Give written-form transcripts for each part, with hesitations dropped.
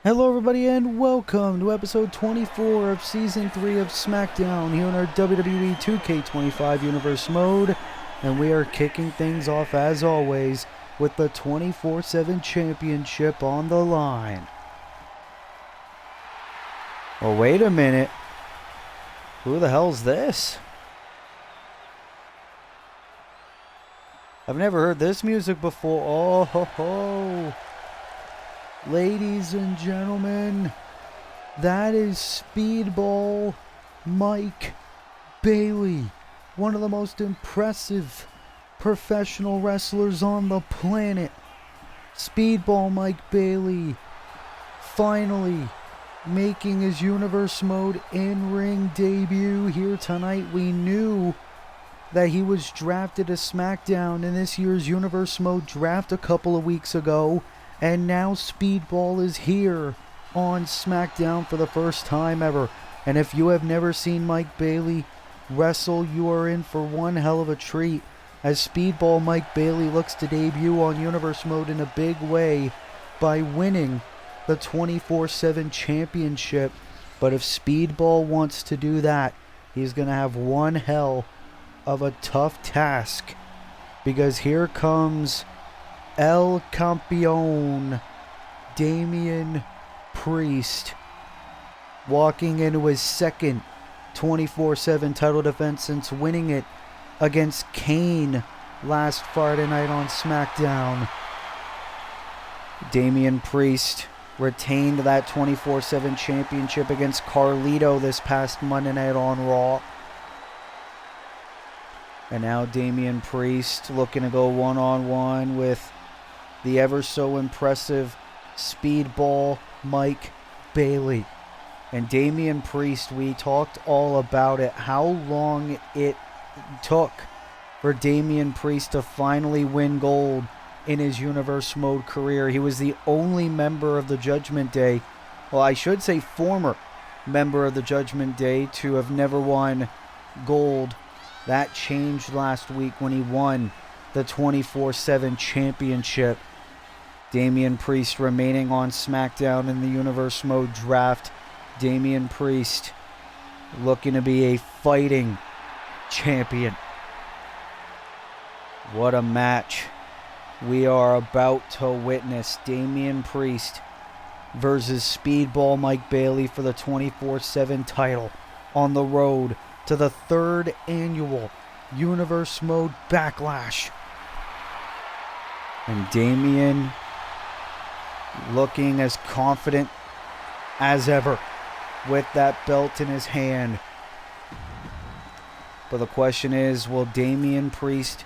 Hello everybody and welcome to episode 24 of season 3 of Smackdown here in our WWE 2K25 universe mode, and we are kicking things off as always with the 24/7 championship on the line. Well, wait a minute. Who the hell's this? I've never heard this music before. Oh ho ho. Ladies and gentlemen, that is Speedball Mike Bailey, one of the most impressive professional wrestlers on the planet. Speedball Mike Bailey finally making his Universe Mode in-ring debut here tonight. We knew that he was drafted to SmackDown in this year's Universe Mode draft a couple of weeks ago. And now Speedball is here on SmackDown for the first time ever. And if you have never seen Mike Bailey wrestle, you are in for one hell of a treat, as Speedball Mike Bailey looks to debut on Universe Mode in a big way by winning the 24/7 championship. But if Speedball wants to do that, he's going to have one hell of a tough task, because here comes El Campeon, Damian Priest, walking into his second 24/7 title defense since winning it against Kane last Friday night on SmackDown. Damian Priest retained that 24/7 championship against Carlito this past Monday night on Raw. And now Damian Priest looking to go one-on-one with the ever so impressive Speedball Mike Bailey. And Damian Priest, we talked all about it, how long it took for Damian Priest to finally win gold in his Universe Mode career. He was the only member of the Judgment Day, well, I should say former member of the Judgment Day, to have never won gold. That changed last week when he won the 24/7 championship. Damian Priest remaining on SmackDown in the Universe Mode draft. Damian Priest looking to be a fighting champion. What a match we are about to witness. Damian Priest versus Speedball Mike Bailey for the 24/7 title on the road to the 3rd annual Universe Mode Backlash. And Damian looking as confident as ever with that belt in his hand. But the question is, will Damian Priest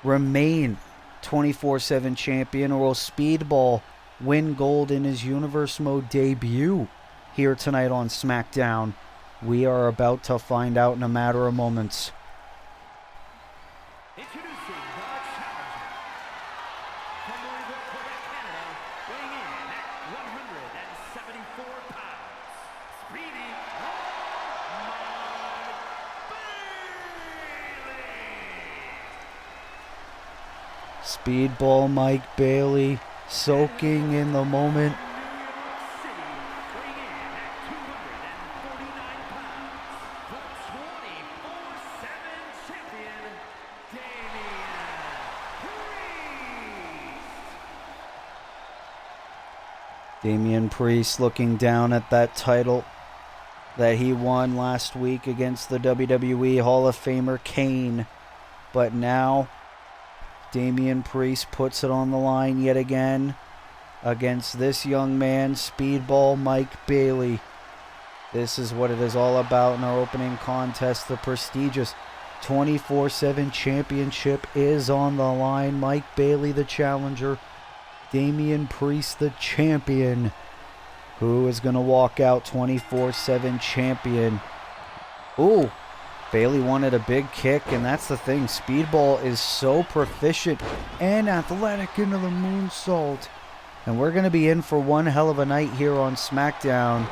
remain 24/7 champion, or will Speedball win gold in his Universe Mode debut here tonight on SmackDown? We are about to find out in a matter of moments. Speedball Mike Bailey soaking in the moment. Damian Priest looking down at that title that he won last week against the WWE Hall of Famer Kane. But now Damian Priest puts it on the line yet again against this young man, Speedball Mike Bailey. This is what it is all about in our opening contest. The prestigious 24/7 championship is on the line. Mike Bailey the challenger, Damian Priest the champion. Who is going to walk out 24/7 champion? Ooh, Bailey wanted a big kick, and that's the thing. Speedball is so proficient and athletic into the moonsault. And we're going to be in for one hell of a night here on SmackDown,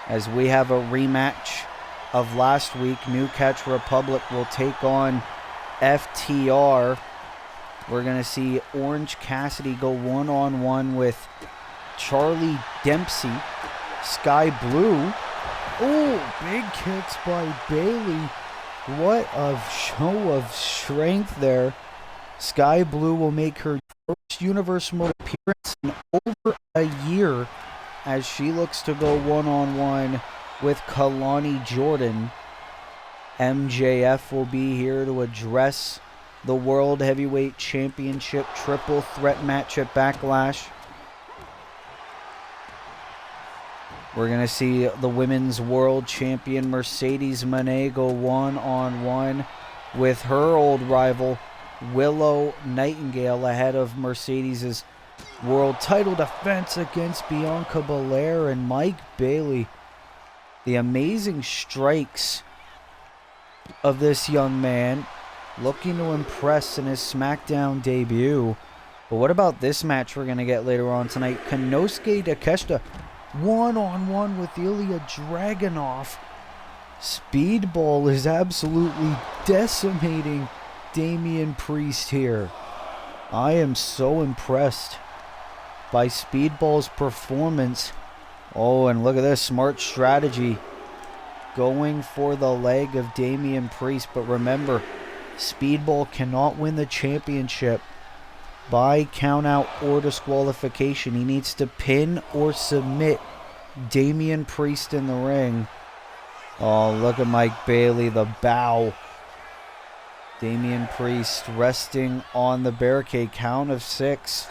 as we have a rematch of last week. New Catch Republic will take on FTR. We're going to see Orange Cassidy go one-on-one with Charlie Dempsey. Sky Blue. Oh, big kicks by Bailey. What a show of strength there. Sky Blue will make her first Universe Mode appearance in over a year as she looks to go one-on-one with Kalani Jordan. MJF will be here to address the World Heavyweight Championship triple threat match at Backlash. We're going to see the Women's World Champion Mercedes Moné go one-on-one with her old rival Willow Nightingale ahead of Mercedes' world title defense against Bianca Belair and Mike Bailey. The amazing strikes of this young man, looking to impress in his Smackdown debut. But what about this match we're going to get later on tonight? Konosuke Takeshita one-on-one with Ilya Dragunov. Speedball is absolutely decimating Damian Priest here. I am so impressed by Speedball's performance. Oh, and look at this smart strategy. Going for the leg of Damian Priest. But remember, Speedball cannot win the championship by count-out or disqualification. He needs to pin or submit Damian Priest in the ring. Oh, look at Mike Bailey, the bow. Damian Priest resting on the barricade, count of 6.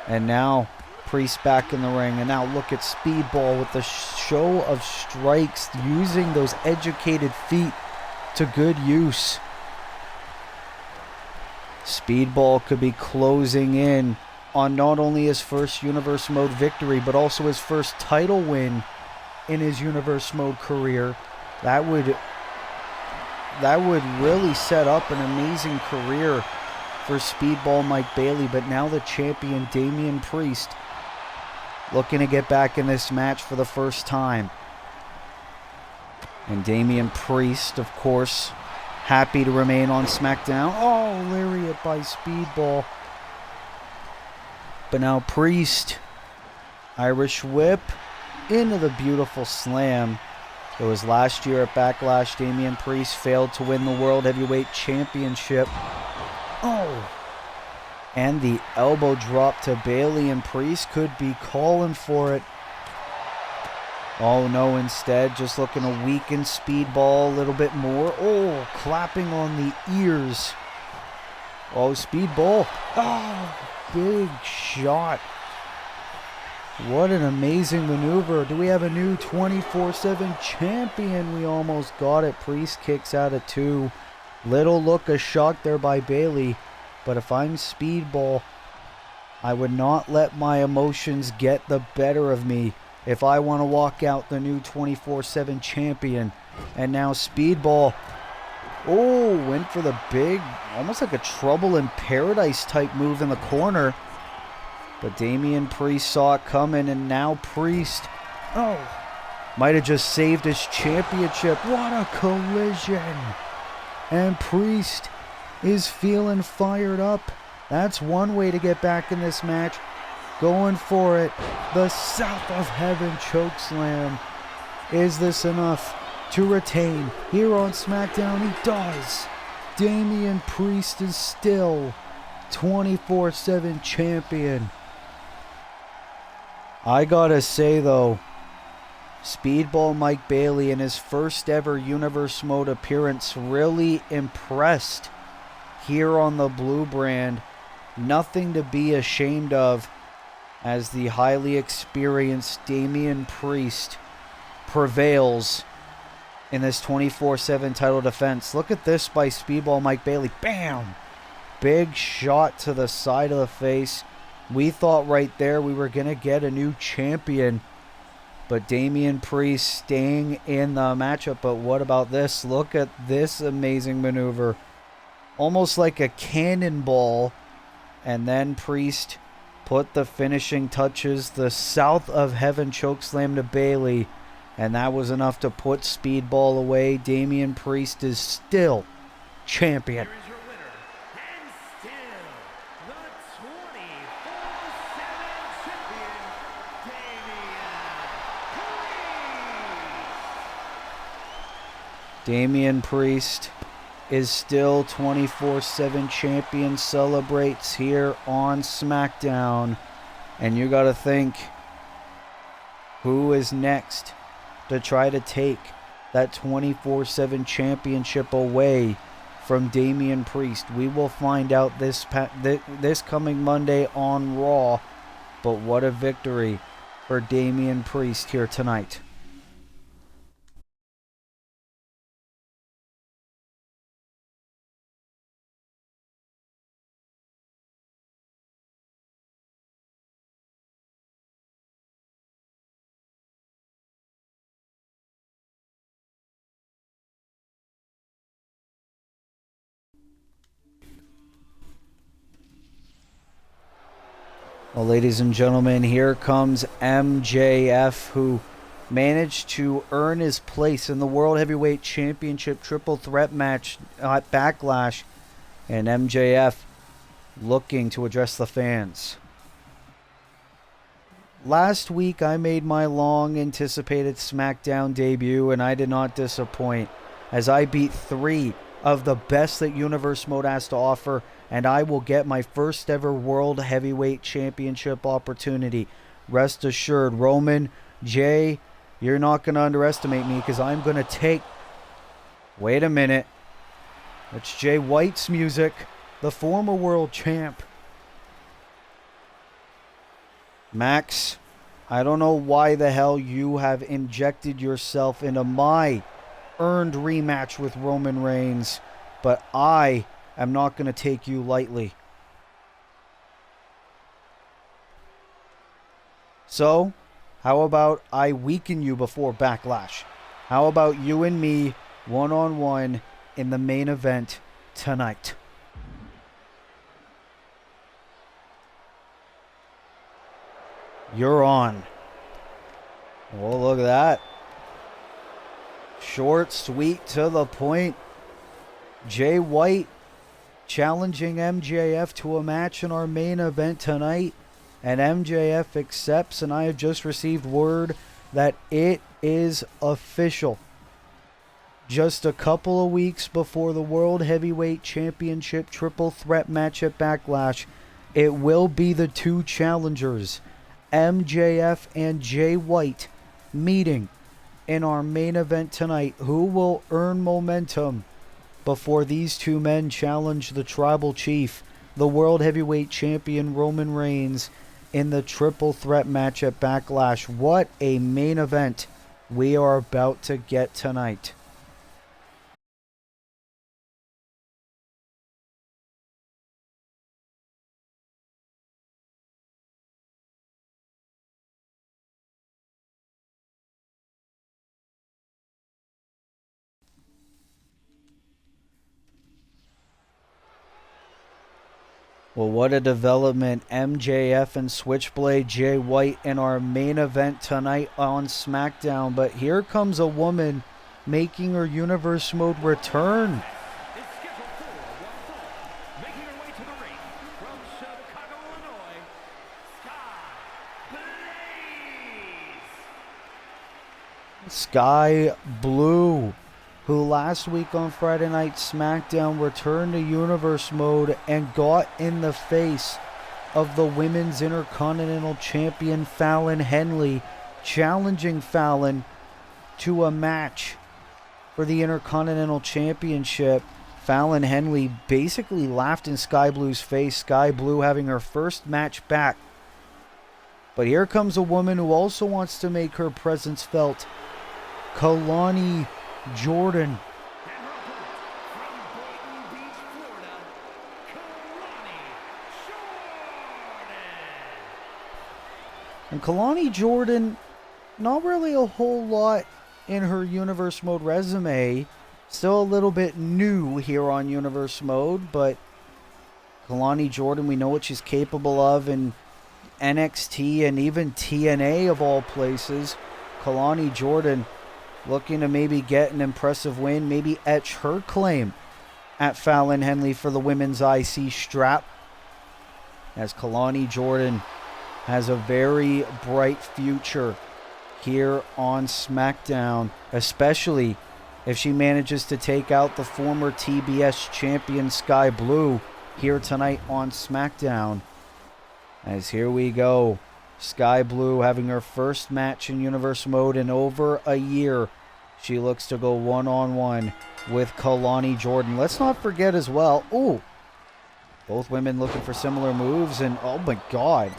And now Priest back in the ring. And now look at Speedball with the show of strikes, using those educated feet to good use. Speedball could be closing in on not only his first Universe Mode victory, but also his first title win in his Universe Mode career. That would really set up an amazing career for Speedball Mike Bailey. But now the champion Damian Priest looking to get back in this match for the first time. And Damian Priest, of course, happy to remain on SmackDown. Oh, lariat by Speedball. But now Priest, Irish whip into the beautiful slam. It was last year at Backlash, Damian Priest failed to win the World Heavyweight Championship. Oh, and the elbow drop to Bailey, and Priest could be calling for it. Oh no, instead just looking to weaken Speedball a little bit more. Oh, clapping on the ears. Oh, Speedball. Oh, big shot. What an amazing maneuver. Do we have a new 24/7 champion? We almost got it. Priest kicks out at 2. Little look of shock there by Bailey. But if I'm Speedball, I would not let my emotions get the better of me if I want to walk out the new 24/7 champion. And now Speedball, oh, went for the big, almost like a Trouble in Paradise type move in the corner. But Damian Priest saw it coming, and now Priest, oh, might have just saved his championship. What a collision. And Priest is feeling fired up. That's one way to get back in this match. Going for it. The South of Heaven chokeslam. Is this enough to retain here on SmackDown? He does. Damian Priest is still 24/7 champion. I gotta say though, Speedball Mike Bailey in his first ever Universe Mode appearance really impressed here on the Blue brand. Nothing to be ashamed of as the highly experienced Damian Priest prevails in this 24/7 title defense. Look at this by Speedball Mike Bailey. Bam! Big shot to the side of the face. We thought right there we were going to get a new champion. But Damian Priest staying in the matchup. But what about this? Look at this amazing maneuver. Almost like a cannonball. And then Priest put the finishing touches. The South of Heaven chokeslam to Bailey. And that was enough to put Speedball away. Damian Priest is still champion. Damian Priest is still 24/7 champion, celebrates here on SmackDown. And you got to think, who is next to try to take that 24/7 championship away from Damian Priest? We will find out this coming Monday on Raw. But what a victory for Damian Priest here tonight. Well, ladies and gentlemen, here comes MJF, who managed to earn his place in the World Heavyweight Championship triple threat match at Backlash. And MJF looking to address the fans. Last week, I made my long-anticipated SmackDown debut, and I did not disappoint, as I beat 3 of the best that Universe Mode has to offer, and I will get my first ever World Heavyweight Championship opportunity. Rest assured, Roman, Jay, you're not going to underestimate me, because I'm going to take... Wait a minute. That's Jay White's music, the former world champ. Max, I don't know why the hell you have injected yourself into my earned rematch with Roman Reigns, but I am not going to take you lightly. So, how about I weaken you before Backlash? How about you and me one-on-one in the main event tonight? You're on. Oh, look at that. Short, sweet, to the point. Jay White challenging MJF to a match in our main event tonight. And MJF accepts, and I have just received word that it is official. Just a couple of weeks before the World Heavyweight Championship triple threat match at Backlash, it will be the two challengers, MJF and Jay White, meeting in our main event tonight. Who will earn momentum before these two men challenge the Tribal Chief, the World Heavyweight Champion Roman Reigns, in the triple threat match at Backlash? What a main event we are about to get tonight. Well, what a development. MJF and Switchblade Jay White in our main event tonight on SmackDown. But here comes a woman making her Universe Mode return. Sky Blue, who last week on Friday Night SmackDown returned to Universe Mode and got in the face of the Women's Intercontinental Champion Fallon Henley, challenging Fallon to a match for the Intercontinental Championship. Fallon Henley basically laughed in Sky Blue's face, Sky Blue having her first match back. But here comes a woman who also wants to make her presence felt, Kalani Jordan. And Kalani Jordan, not really a whole lot in her Universe Mode resume. Still a little bit new here on Universe Mode, but Kalani Jordan, we know what she's capable of in NXT and even TNA of all places. Kalani Jordan looking to maybe get an impressive win, maybe etch her claim at Fallon Henley for the women's IC strap, as Kalani Jordan has a very bright future here on SmackDown, especially if she manages to take out the former TBS champion Sky Blue here tonight on SmackDown. As here we go. Sky Blue having her first match in Universe Mode in over a year. She looks to go one-on-one with Kalani Jordan. Let's not forget as well. Ooh. Both women looking for similar moves. And oh my god.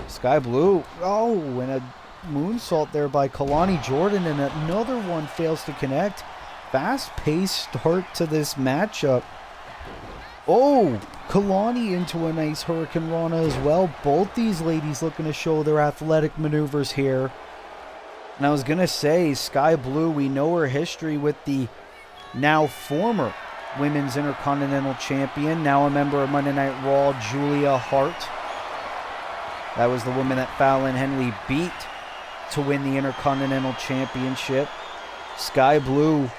Sky Blue. Oh, and a moonsault there by Kalani Jordan. And another one fails to connect. Fast-paced start to this matchup. Oh, Kalani into a nice Hurricane Rana as well. Both these ladies looking to show their athletic maneuvers here. And I was going to say, Sky Blue, we know her history with the now former Women's Intercontinental Champion, now a member of Monday Night Raw, Julia Hart. That was the woman that Fallon Henley beat to win the Intercontinental Championship. Sky Blue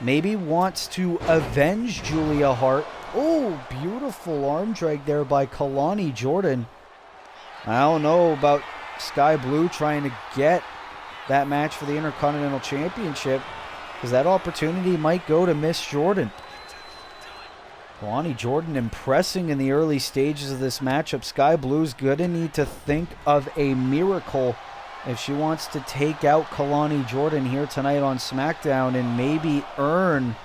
maybe wants to avenge Julia Hart. Oh, beautiful arm drag there by Kalani Jordan. I don't know about Sky Blue trying to get that match for the Intercontinental Championship, because that opportunity might go to Miss Jordan. Kalani Jordan impressing in the early stages of this matchup. Sky Blue's gonna need to think of a miracle if she wants to take out Kalani Jordan here tonight on SmackDown and maybe earn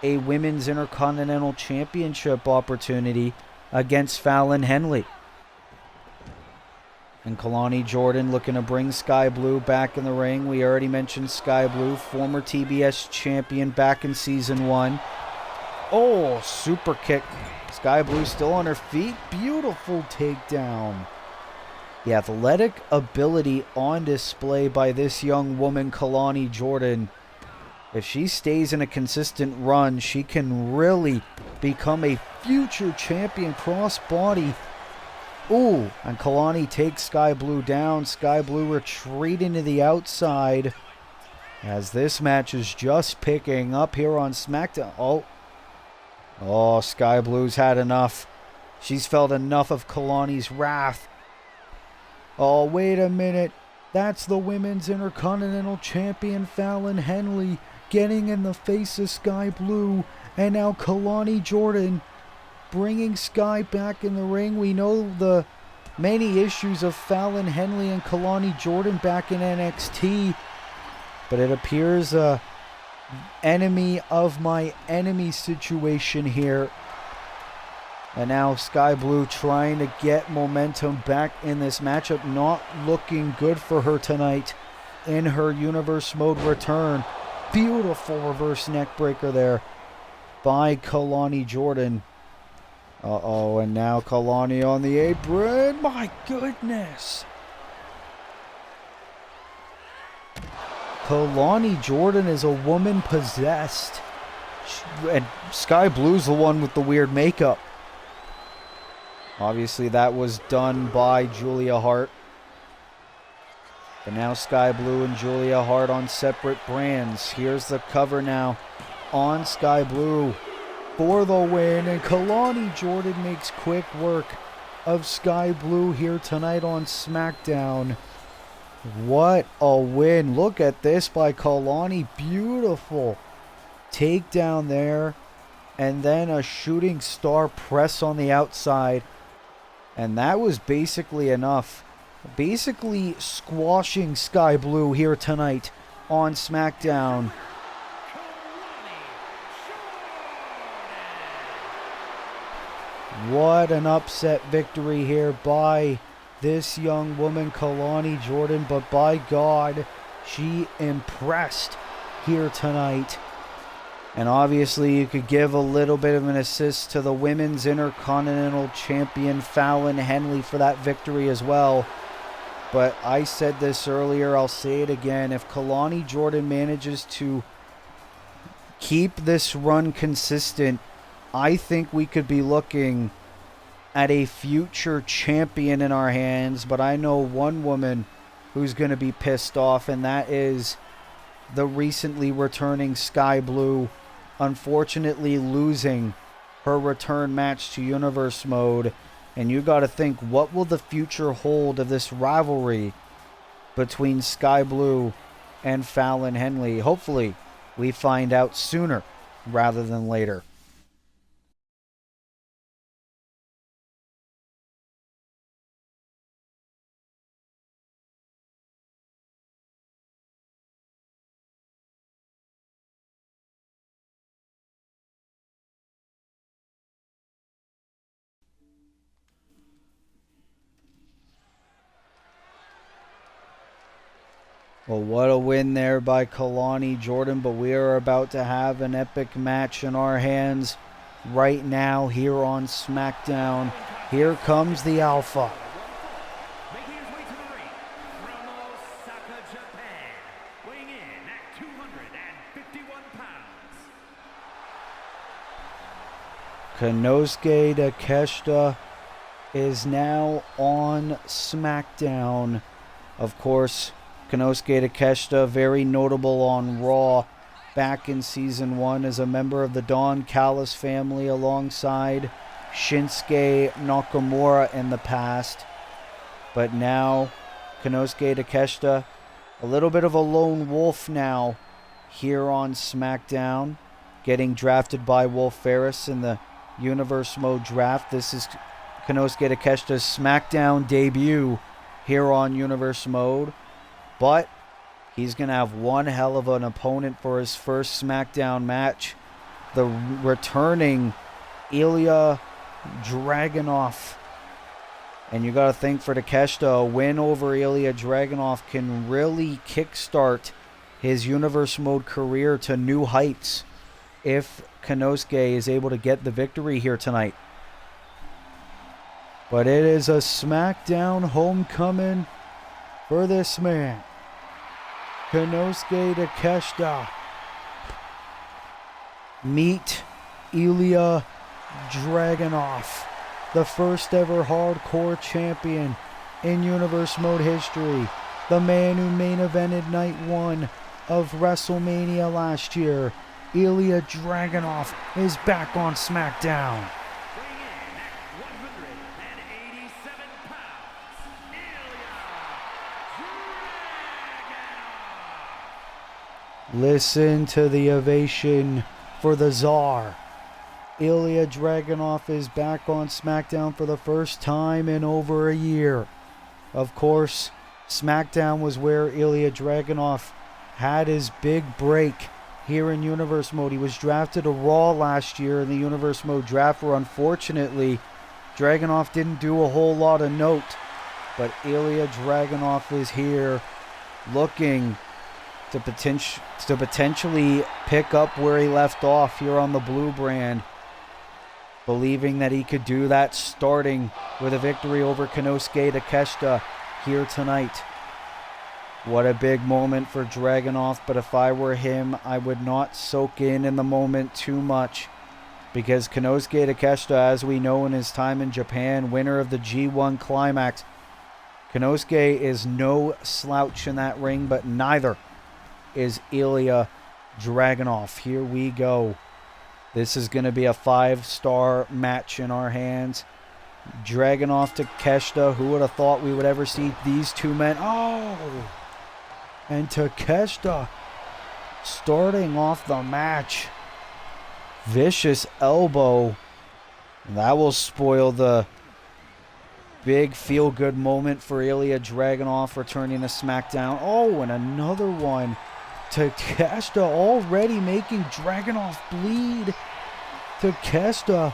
a Women's Intercontinental Championship opportunity against Fallon Henley. And Kalani Jordan looking to bring Sky Blue back in the ring. We already mentioned Sky Blue, former TBS champion back in Season 1. Oh, super kick. Sky Blue still on her feet. Beautiful takedown. The athletic ability on display by this young woman, Kalani Jordan. If she stays in a consistent run, she can really become a future champion crossbody. Ooh, and Kalani takes Sky Blue down. Sky Blue retreating to the outside as this match is just picking up here on SmackDown. Oh, Sky Blue's had enough. She's felt enough of Kalani's wrath. Oh, wait a minute. That's the Women's Intercontinental Champion Fallon Henley getting in the face of Sky Blue. And now Kalani Jordan bringing Sky back in the ring. We know the many issues of Fallon Henley and Kalani Jordan back in NXT. But it appears a enemy of my enemy situation here. And now Sky Blue trying to get momentum back in this matchup. Not looking good for her tonight in her Universe Mode return. Beautiful reverse neck breaker there by Kalani Jordan. Uh-oh, and now Kalani on the apron. My goodness. Kalani Jordan is a woman possessed. And Sky Blue's the one with the weird makeup. Obviously that was done by Julia Hart. But now Sky Blue and Julia Hart on separate brands. Here's the cover now on Sky Blue for the win. And Kalani Jordan makes quick work of Sky Blue here tonight on SmackDown. What a win. Look at this by Kalani. Beautiful takedown there. And then a shooting star press on the outside. And that was basically enough. Basically squashing Sky Blue here tonight on SmackDown. What an upset victory here by this young woman, Kalani Jordan. But by God, she impressed here tonight. And obviously you could give a little bit of an assist to the Women's Intercontinental Champion Fallon Henley for that victory as well. But I said this earlier, I'll say it again. If Kalani Jordan manages to keep this run consistent, I think we could be looking at a future champion in our hands. But I know one woman who's going to be pissed off, and that is the recently returning Sky Blue, unfortunately losing her return match to Universe Mode. And you got to think, what will the future hold of this rivalry between Sky Blue and Fallon Henley? Hopefully we find out sooner rather than later. Well, what a win there by Kalani Jordan, but we are about to have an epic match in our hands right now here on SmackDown. Here comes the Alpha. Making his way to the ring from Osaka, Japan, weighing in at 251 pounds. Konosuke Takeshita is now on SmackDown. Of course, Konosuke Takeshita, very notable on Raw back in Season 1 as a member of the Don Callis family alongside Shinsuke Nakamura in the past. But now, Konosuke Takeshita, a little bit of a lone wolf now here on SmackDown, getting drafted by Wolf Ferris in the Universe Mode draft. This is Konosuke Takeshita's SmackDown debut here on Universe Mode. But he's going to have one hell of an opponent for his first SmackDown match. The returning Ilya Dragunov. And you got to think for Takeshita, a win over Ilya Dragunov can really kickstart his Universe Mode career to new heights if Konosuke is able to get the victory here tonight. But it is a SmackDown homecoming for this man, Konosuke Takeshita. Meet Ilya Dragunov, the first ever hardcore champion in Universe Mode history. The man who main evented Night 1 of WrestleMania last year. Ilya Dragunov is back on SmackDown. Listen to the ovation for the Tsar. Ilya Dragunov is back on SmackDown for the first time in over a year. Of course, SmackDown was where Ilya Dragunov had his big break here in Universe Mode. He was drafted to Raw last year in the Universe Mode draft, where unfortunately Dragunov didn't do a whole lot of note. But Ilya Dragunov is here looking to potentially pick up where he left off here on the blue brand, believing that he could do that starting with a victory over Konosuke Takeshita here tonight. What a big moment for Dragunov, but if I were him, I would not soak in the moment too much, because Konosuke Takeshita, as we know in his time in Japan, winner of the G1 Climax, Konosuke is no slouch in that ring, but neither is Ilya Dragunov. Here we go. This is going to be a 5-star match in our hands. Dragunov to Takeshita. Who would have thought we would ever see these two men? Oh! And Takeshita starting off the match. Vicious elbow. That will spoil the big feel-good moment for Ilya Dragunov returning to SmackDown. Oh, and another one. Takeshita already making Dragunov bleed. Takeshita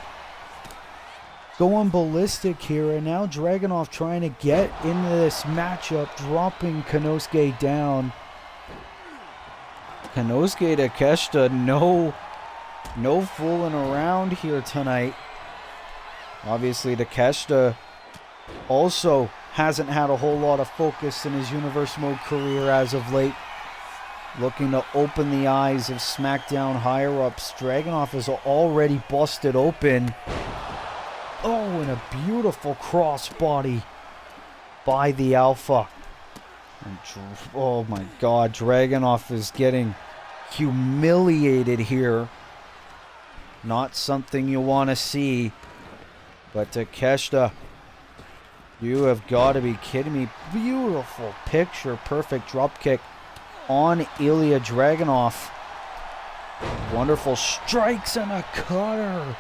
going ballistic here, and now Dragunov trying to get into this matchup, dropping Konosuke down. Konosuke Takeshita, no fooling around here tonight. Obviously, Takeshita also hasn't had a whole lot of focus in his Universe Mode career as of late. Looking to open the eyes of SmackDown higher-ups. Dragunov is already busted open. Oh, and a beautiful crossbody by the Alpha. And oh my God, Dragunov is getting humiliated here. Not something you want to see. But Takeshita, you have got to be kidding me. Beautiful picture, perfect dropkick on Ilya Dragunov. Wonderful strikes and a cutter.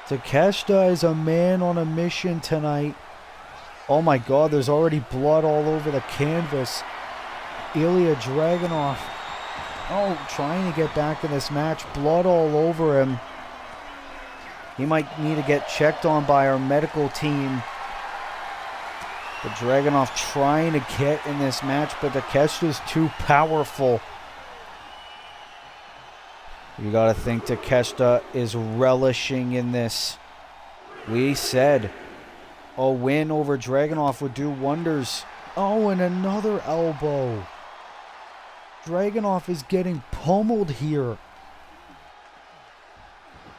Takeshita is a man on a mission tonight. Oh my god, there's already blood all over the canvas. Ilya Dragunov, trying to get back in this match. Blood all over him. He might need to get checked on by our medical team. But Dragunov trying to get in this match, but Takeshita's too powerful. You gotta think Takeshita is relishing in this. We said a win over Dragunov would do wonders. Oh, and another elbow. Dragunov is getting pummeled here.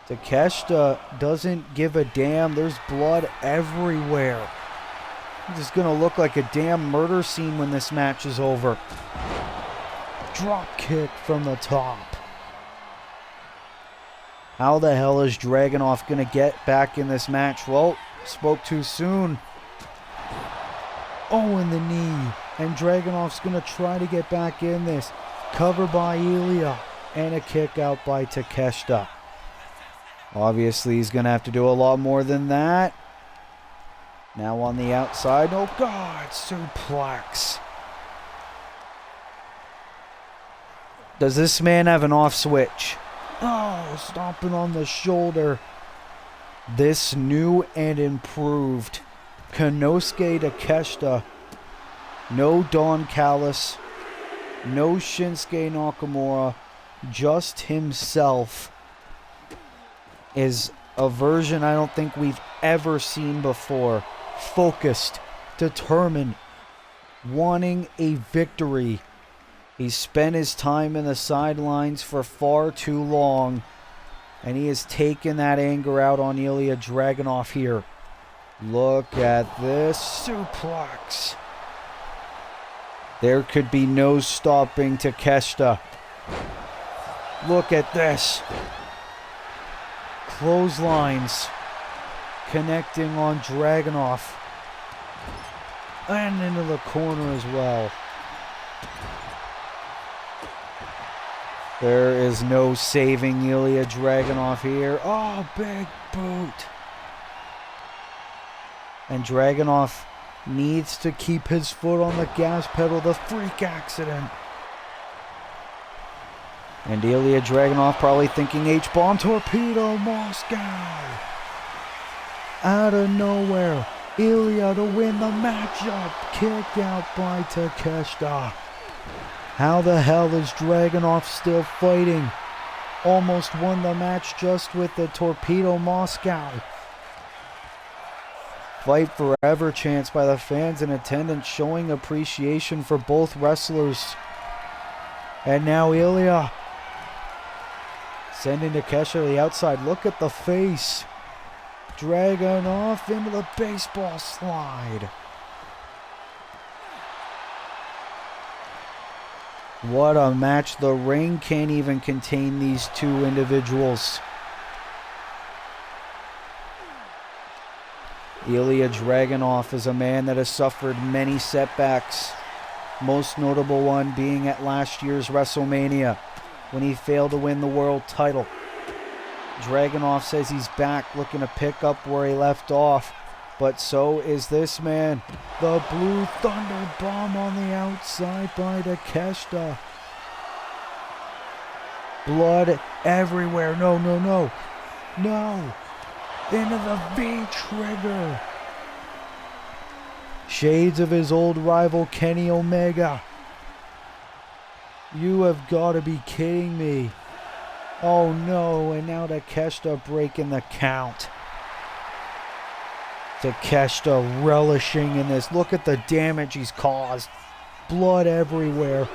Takeshita doesn't give a damn. There's blood everywhere. It's just gonna look like a damn murder scene when this match is over. Drop kick from the top. How the hell is Dragunov gonna get back in this match? Well, spoke too soon. Oh, in the knee. And Dragunov's gonna try to get back in this. Cover by Ilya. And a kick out by Takeshita. Obviously, he's gonna have to do a lot more than that. Now on the outside. Oh, God. Suplex. Does this man have an off switch? Oh, stomping on the shoulder. This new and improved Konosuke Takeshita. No Don Callis. No Shinsuke Nakamura. Just himself. Is a version I don't think we've ever seen before. Focused. Determined. Wanting a victory. He spent his time in the sidelines for far too long, and he has taken that anger out on Ilya Dragunov here. Look at this suplex. There could be no stopping Takeshita. Look at this. Clotheslines connecting on Dragunov. And into the corner as well. There is no saving Ilya Dragunov here. Oh, big boot. And Dragunov needs to keep his foot on the gas pedal. The freak accident. And Ilya Dragunov probably thinking H-bomb torpedo Moscow. Out of nowhere. Ilya to win the matchup. Kick out by Takeshita. How the hell is Dragunov still fighting? Almost won the match just with the torpedo Moscow. Fight forever chants by the fans in attendance, showing appreciation for both wrestlers. And now Ilya sending Takeshita to the outside. Look at the face. Dragunov into the baseball slide. What a match. The ring can't even contain these two individuals. Ilya Dragunov is a man that has suffered many setbacks. Most notable one being at last year's WrestleMania when he failed to win the world title. Dragunov says he's back looking to pick up where he left off. But so is this man. The Blue Thunder Bomb on the outside by Takeshita. Blood everywhere. No. No. Into the V-trigger. Shades of his old rival Kenny Omega. You have got to be kidding me. Oh no, and now Takeshita breaking the count. Takeshita relishing in this. Look at the damage he's caused. Blood everywhere.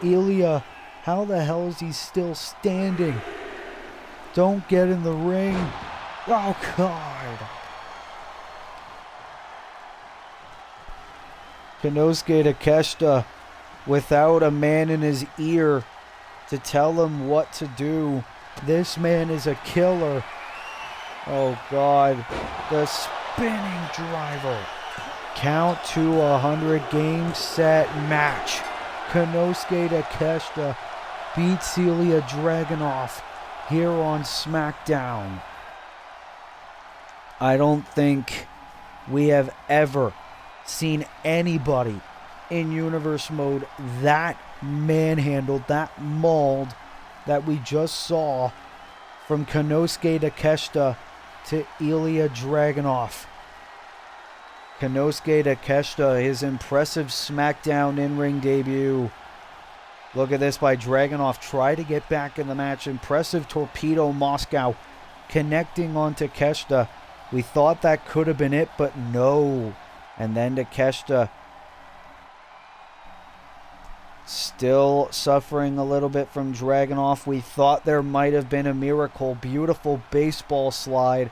Ilya, how the hell is he still standing? Don't get in the ring. Oh, God. Konosuke Takeshita without a man in his ear to tell him what to do. This man is a killer. Oh, God. The spinning driver. Count to 100. Game, set, match. Konosuke Takeshita beats Ilya Dragunov here on SmackDown. I don't think we have ever seen anybody in Universe Mode that manhandled, that mauled, that we just saw from Konosuke Takeshita to Ilya Dragunov. Konosuke Takeshita, his impressive SmackDown in-ring debut. Look at this by Dragunov. Try to get back in the match. Impressive torpedo Moscow connecting on Takeshita. We thought that could have been it, but no. And then Takeshita still suffering a little bit from Dragunov. We thought there might have been a miracle. Beautiful baseball slide.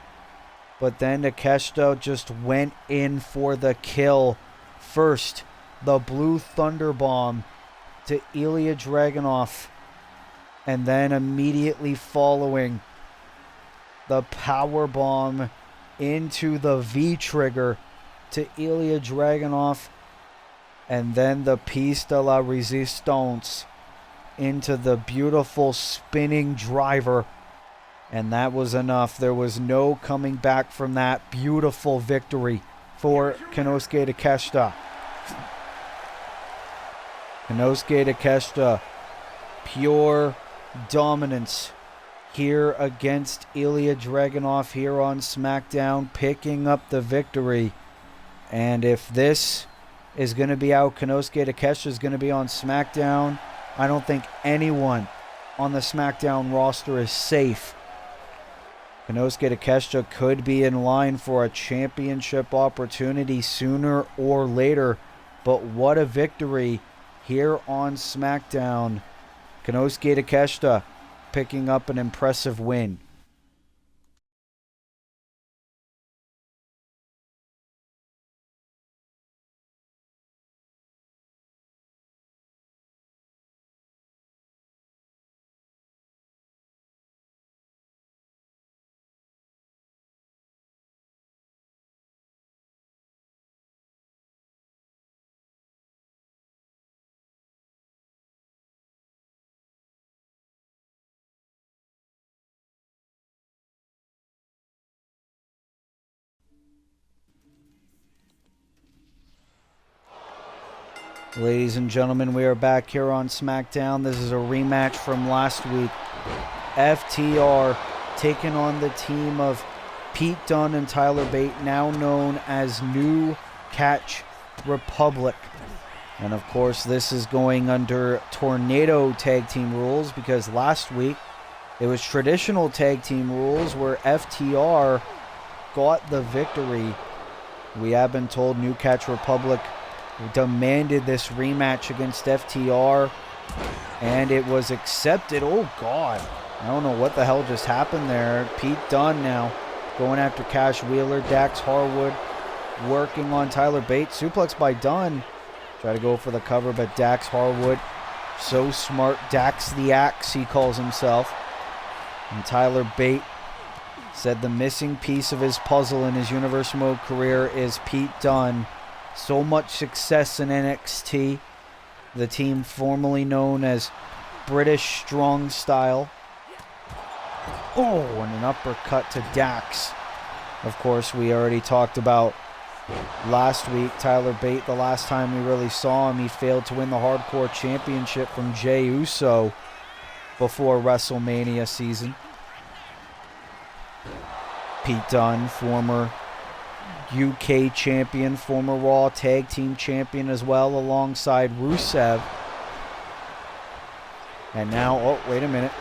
But then Takeshita just went in for the kill. First, the Blue Thunder Bomb to Ilya Dragunov. And then immediately following, the Power Bomb into the V-Trigger to Ilya Dragunov. And then the Piece de la Resistance into the beautiful spinning driver. And that was enough. There was no coming back from that. Beautiful victory for Konosuke Takeshita. Konosuke Takeshita, pure dominance here against Ilya Dragunov here on SmackDown, picking up the victory. And if this is going to be how Konosuke Takeshita is going to be on SmackDown, I don't think anyone on the SmackDown roster is safe. Konosuke Takeshita could be in line for a championship opportunity sooner or later, but what a victory here on SmackDown. Konosuke Takeshita picking up an impressive win. Ladies and gentlemen, we are back here on SmackDown. This is a rematch from last week. FTR taking on the team of Pete Dunne and Tyler Bate, now known as New Catch Republic. And of course, this is going under Tornado Tag Team rules, because last week it was traditional tag team rules where FTR got the victory. We have been told New Catch Republic demanded this rematch against FTR, and it was accepted. Oh God, I don't know what the hell just happened there. Pete Dunne now going after Cash Wheeler. Dax Harwood working on Tyler Bate. Suplex by Dunne. Try to go for the cover, but Dax Harwood, so smart. Dax the Axe, he calls himself. And Tyler Bate said the missing piece of his puzzle in his Universe Mode career is Pete Dunne. So much success in NXT, the team formerly known as British Strong Style. Oh, and an uppercut to Dax. Of course, we already talked about last week, Tyler Bate, the last time we really saw him, he failed to win the Hardcore Championship from Jey Uso before WrestleMania season. Pete Dunne, former UK champion, former Raw Tag Team champion as well, alongside Rusev. And now, oh, wait a minute.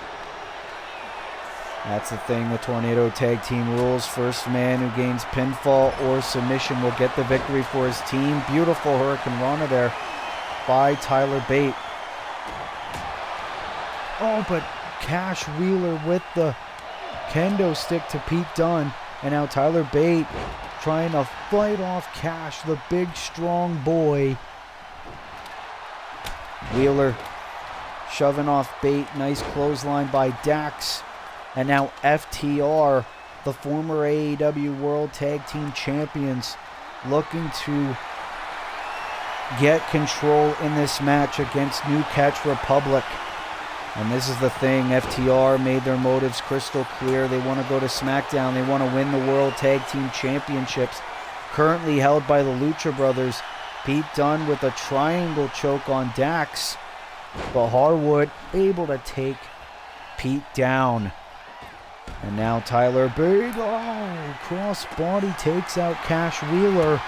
That's the thing with Tornado Tag Team rules. First man who gains pinfall or submission will get the victory for his team. Beautiful Hurricane Rana there by Tyler Bate. Oh, but Cash Wheeler with the kendo stick to Pete Dunne. And now Tyler Bate trying to fight off Cash, the big strong boy. Wheeler shoving off Bate. Nice clothesline by Dax. And now FTR, the former AEW World Tag Team Champions, looking to get control in this match against New Catch Republic. And this is the thing, FTR made their motives crystal clear. They want to go to Smackdown. They want to win the World Tag Team Championships, currently held by the Lucha Brothers. Pete Dunne with a triangle choke on Dax, but Harwood able to take Pete down. And now Tyler Bate, cross-body takes out Cash Wheeler.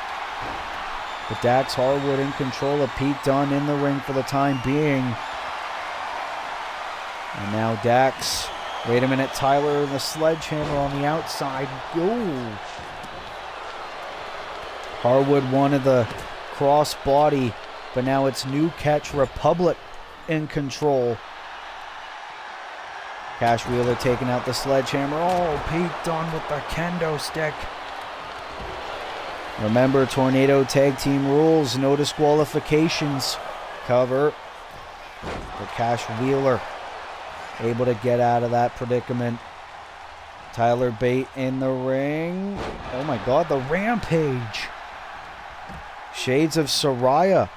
But Dax Harwood in control of Pete Dunne in the ring for the time being. And now Dax, wait a minute, Tyler the sledgehammer on the outside. Ooh. Harwood wanted the cross-body, but now it's New Catch Republic in control. Cash Wheeler taking out the sledgehammer. Oh, Pete Dunne with the kendo stick. Remember, Tornado Tag Team rules, no disqualifications. Cover for Cash Wheeler. Able to get out of that predicament. Tyler Bate in the ring. Oh my God, the Rampage. Shades of Saraya.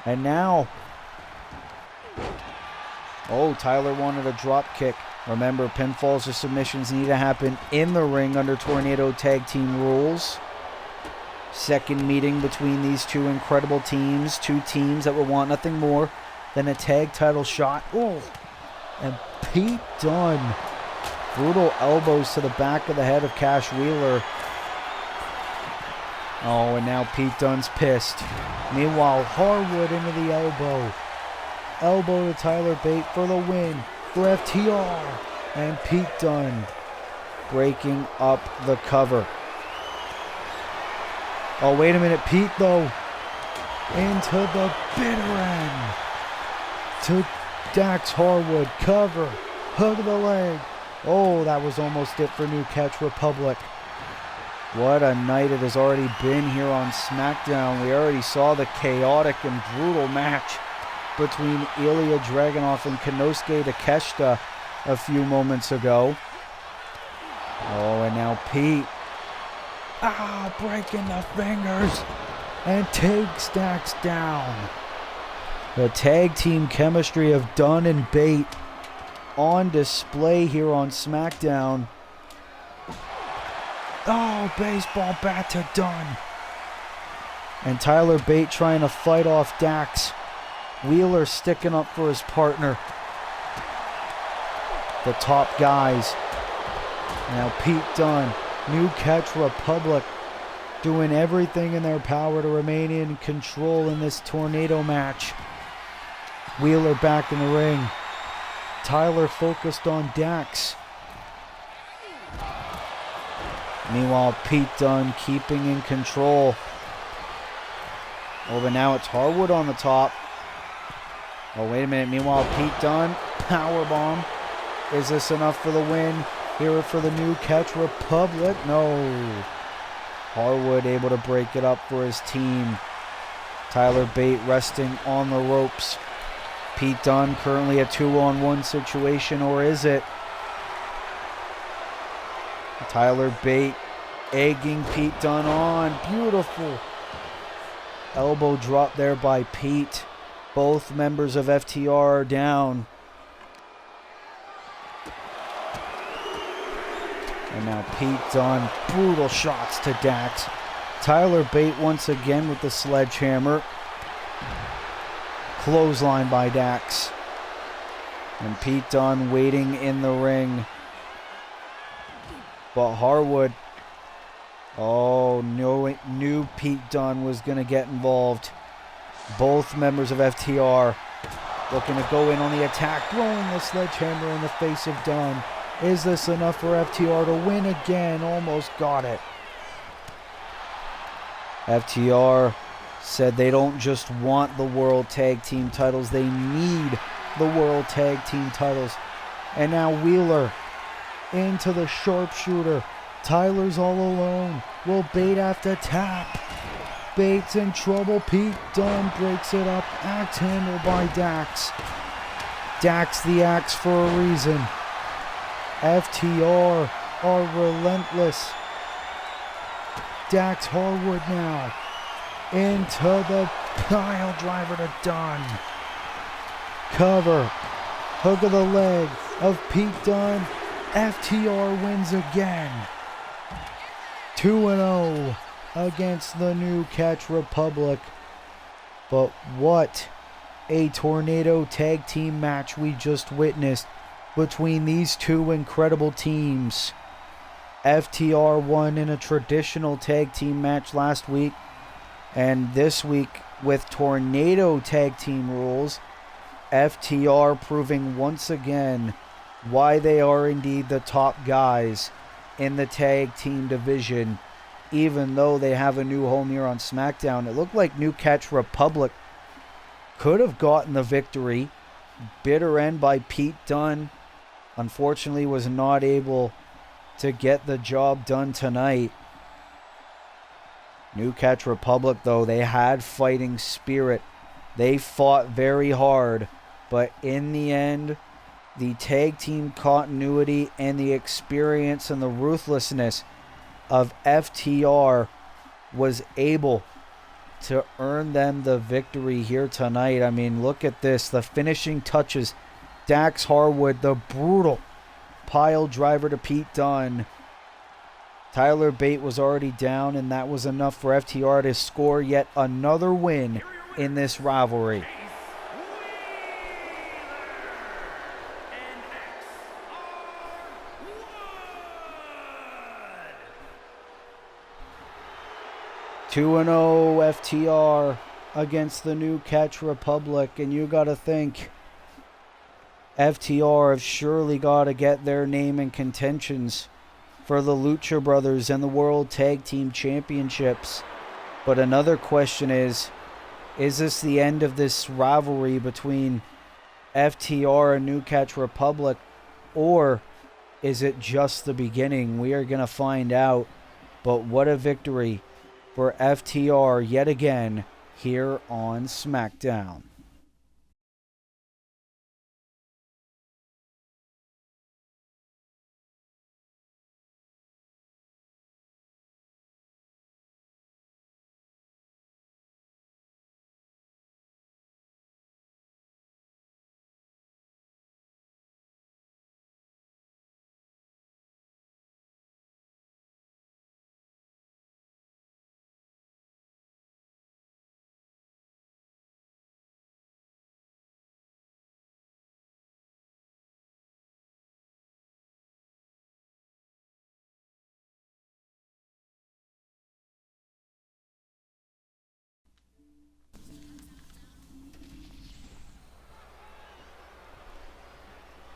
And now, oh, Tyler wanted a drop kick. Remember, pinfalls or submissions need to happen in the ring under Tornado Tag Team rules. Second meeting between these two incredible teams. Two teams that would want nothing more than a tag title shot. Oh, and Pete Dunne. Brutal elbows to the back of the head of Cash Wheeler. Oh, and now Pete Dunne's pissed. Meanwhile, Harwood into the elbow. Elbow to Tyler Bate for the win for FTR. And Pete Dunne breaking up the cover. Oh, wait a minute. Pete, though, into the bitter end. To Dax Harwood. Cover. Hug of the leg. Oh, that was almost it for New Catch Republic. What a night it has already been here on SmackDown. We already saw the chaotic and brutal match between Ilya Dragunov and Konosuke Takeshita a few moments ago. Oh, and now Pete. Breaking the fingers and takes Dax down. The tag team chemistry of Dunne and Bate on display here on SmackDown. Oh, baseball bat to Dunne. And Tyler Bate trying to fight off Dax. Wheeler sticking up for his partner. The top guys. Now Pete Dunne, New Catch Republic, doing everything in their power to remain in control in this tornado match. Wheeler back in the ring. Tyler focused on Dax. Meanwhile, Pete Dunne keeping in control. Oh, but now it's Harwood on the top. Oh, wait a minute. Meanwhile, Pete Dunne, powerbomb. Is this enough for the win? Here for the New Catch Republic? No. Harwood able to break it up for his team. Tyler Bate resting on the ropes. Pete Dunne currently a 2-on-1 situation, or is it? Tyler Bate egging Pete Dunne on. Beautiful elbow drop there by Pete. Both members of FTR are down. And now Pete Dunne, brutal shots to Dax. Tyler Bate once again with the sledgehammer. Clothesline by Dax. And Pete Dunne waiting in the ring. But Harwood, oh, no, knew Pete Dunne was going to get involved. Both members of FTR looking to go in on the attack, throwing the sledgehammer in the face of Dunne. Is this enough for FTR to win again? Almost got it. FTR said they don't just want the World Tag Team titles, they need the World Tag Team titles. And now Wheeler into the sharpshooter. Tyler's all alone. Will Bate have to tap? Bate's in trouble. Pete Dunne breaks it up. Axe handle by Dax. Dax the axe for a reason. FTR are relentless. Dax Harwood now into the pile driver to Dunne. Cover. Hook of the leg of Pete Dunne. FTR wins again. 2-0 against the New Catch Republic. But what a tornado tag team match we just witnessed between these two incredible teams. FTR won in a traditional tag team match last week, and this week with tornado tag team rules, FTR proving once again why they are indeed the top guys in the tag team division, even though they have a new home here on SmackDown. It looked like New Catch Republic could have gotten the victory. Bitter end by Pete Dunne. Unfortunately, was not able to get the job done tonight. New Catch Republic, though, they had fighting spirit. They fought very hard, but in the end, the tag team continuity and the experience and the ruthlessness of FTR was able to earn them the victory here tonight. I mean, look at this. The finishing touches. Dax Harwood, the brutal pile driver to Pete Dunne. Tyler Bate was already down, and that was enough for FTR to score yet another win in this rivalry. 2-0 FTR against the New Catch Republic, and you got to think FTR have surely got to get their name in contentions for the Lucha Brothers and the World Tag Team Championships. But another question is this the end of this rivalry between FTR and New Catch Republic, or is it just the beginning? We are going to find out. But what a victory for FTR yet again here on SmackDown.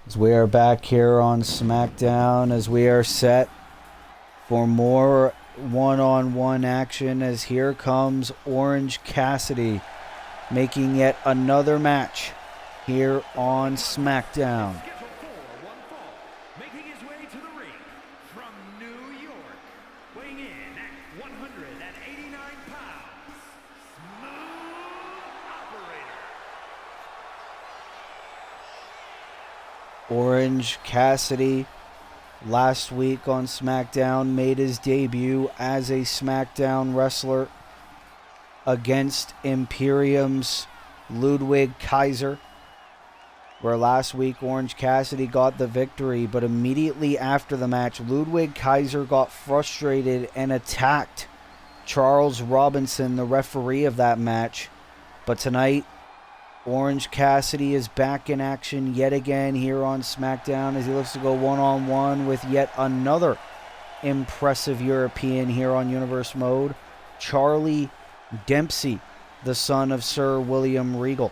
As we are back here on SmackDown, as we are set for more one-on-one action, as here comes Orange Cassidy making yet another match here on SmackDown. Making his way to the ring from New York, weighing in at 189 pounds, Smooth Operator. Orange Cassidy last week on SmackDown made his debut as a SmackDown wrestler against Imperium's Ludwig Kaiser, where last week Orange Cassidy got the victory, but immediately after the match, Ludwig Kaiser got frustrated and attacked Charles Robinson, the referee of that match. But tonight, Orange Cassidy is back in action yet again here on SmackDown as he looks to go one-on-one with yet another impressive European here on Universe Mode, Charlie Dempsey, the son of Sir William Regal.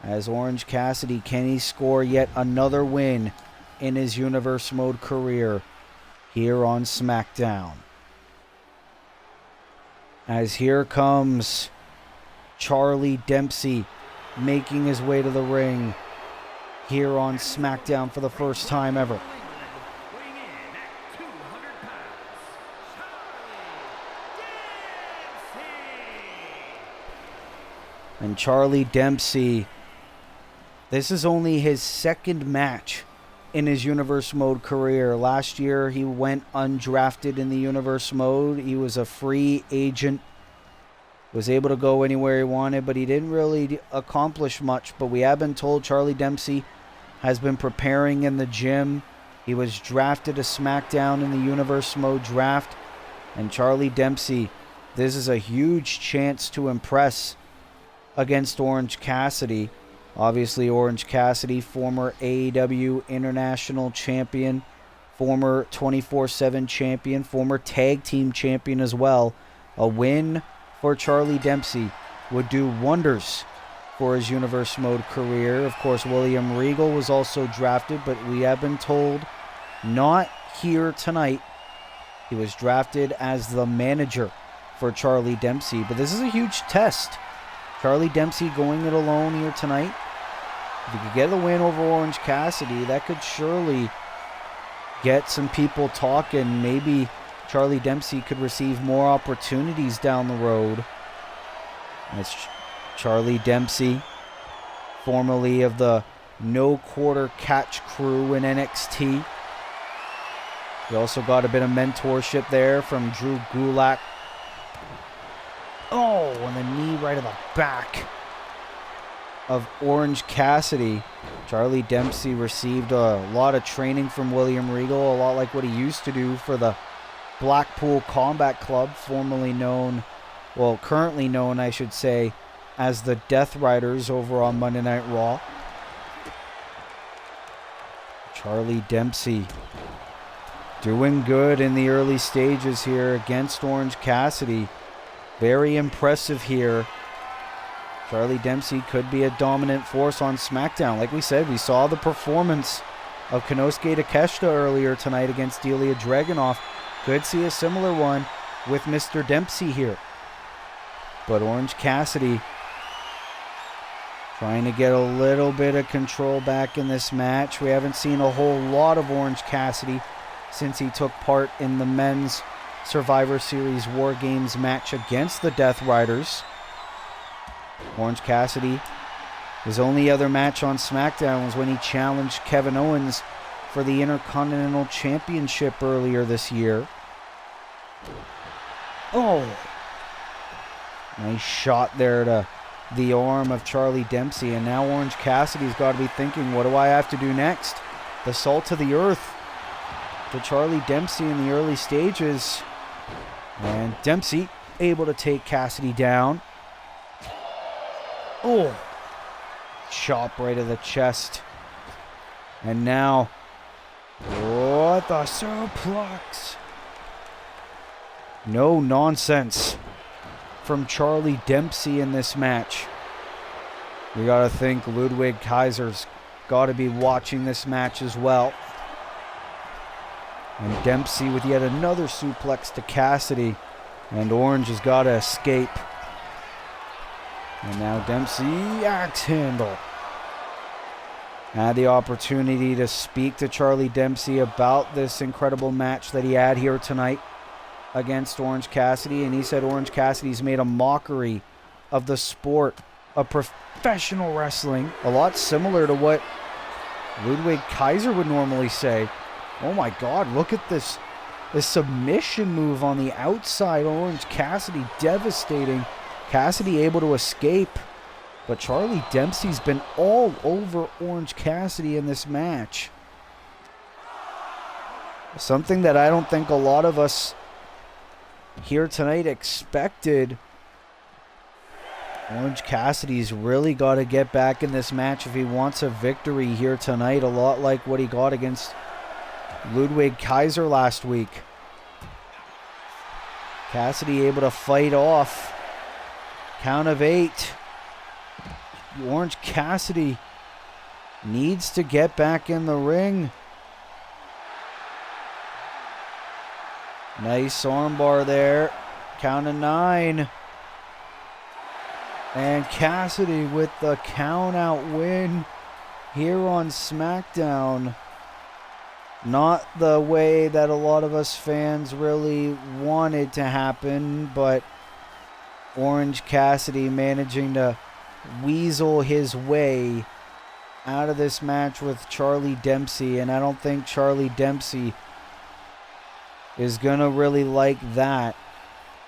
As Orange Cassidy, can he score yet another win in his Universe Mode career here on SmackDown? As here comes Charlie Dempsey making his way to the ring here on SmackDown for the first time ever. Weighing in at 200 pounds, And Charlie Dempsey, this is only his second match in his Universe Mode career. Last year, he went undrafted in the Universe Mode. He was a free agent, was able to go anywhere he wanted, but he didn't really accomplish much. But we have been told Charlie Dempsey has been preparing in the gym. He was drafted to SmackDown in the Universe Mode draft. And Charlie Dempsey, this is a huge chance to impress against Orange Cassidy. Obviously, Orange Cassidy, former AEW International Champion, former 24/7 champion, former tag team champion as well. A win for Charlie Dempsey would do wonders for his Universe Mode career. Of course, William Regal was also drafted, but we have been told not here tonight. He was drafted as the manager for Charlie Dempsey, but this is a huge test. Charlie Dempsey going it alone here tonight. If he could get a win over Orange Cassidy, that could surely get some people talking. Maybe Charlie Dempsey could receive more opportunities down the road. That's Charlie Dempsey, formerly of the No Quarter Catch crew in NXT. We also got a bit of mentorship there from Drew Gulak. Oh, and the knee right to the back of Orange Cassidy. Charlie Dempsey received a lot of training from William Regal, a lot like what he used to do for the Blackpool Combat Club, formerly known, well, currently known, I should say, as the Death Riders over on Monday Night Raw. Charlie Dempsey doing good in the early stages here against Orange Cassidy. Very impressive here. Charlie Dempsey could be a dominant force on SmackDown. Like we said, we saw the performance of Konosuke Takeshita earlier tonight against Delia Dragunov. Could see a similar one with Mr. Dempsey here. But Orange Cassidy trying to get a little bit of control back in this match. We haven't seen a whole lot of Orange Cassidy since he took part in the men's Survivor Series War Games match against the Death Riders. Orange Cassidy, his only other match on SmackDown was when he challenged Kevin Owens for the Intercontinental Championship earlier this year. Oh! Nice shot there to the arm of Charlie Dempsey. And now Orange Cassidy's got to be thinking, what do I have to do next? The salt of the earth to Charlie Dempsey in the early stages. And Dempsey able to take Cassidy down. Oh! Chop right to the chest. And now, what the suplex? No nonsense from Charlie Dempsey in this match. We got to think Ludwig Kaiser's got to be watching this match as well. And Dempsey with yet another suplex to Cassidy. And Orange has got to escape. And now Dempsey, axe handle. Had the opportunity to speak to Charlie Dempsey about this incredible match that he had here tonight against Orange Cassidy. And he said Orange Cassidy's made a mockery of the sport of professional wrestling. A lot similar to what Ludwig Kaiser would normally say. Oh my God, look at this. The submission move on the outside. Orange Cassidy devastating. Cassidy able to escape. But Charlie Dempsey's been all over Orange Cassidy in this match. Something that I don't think a lot of us here tonight expected. Orange Cassidy's really got to get back in this match if he wants a victory here tonight. A lot like what he got against Ludwig Kaiser last week. Cassidy able to fight off. Count of 8. Orange Cassidy needs to get back in the ring. Nice armbar there. Count of 9. And Cassidy with the count out win here on SmackDown. Not the way that a lot of us fans really wanted to happen, but Orange Cassidy managing to weasel his way out of this match with Charlie Dempsey. And I don't think Charlie Dempsey is going to really like that,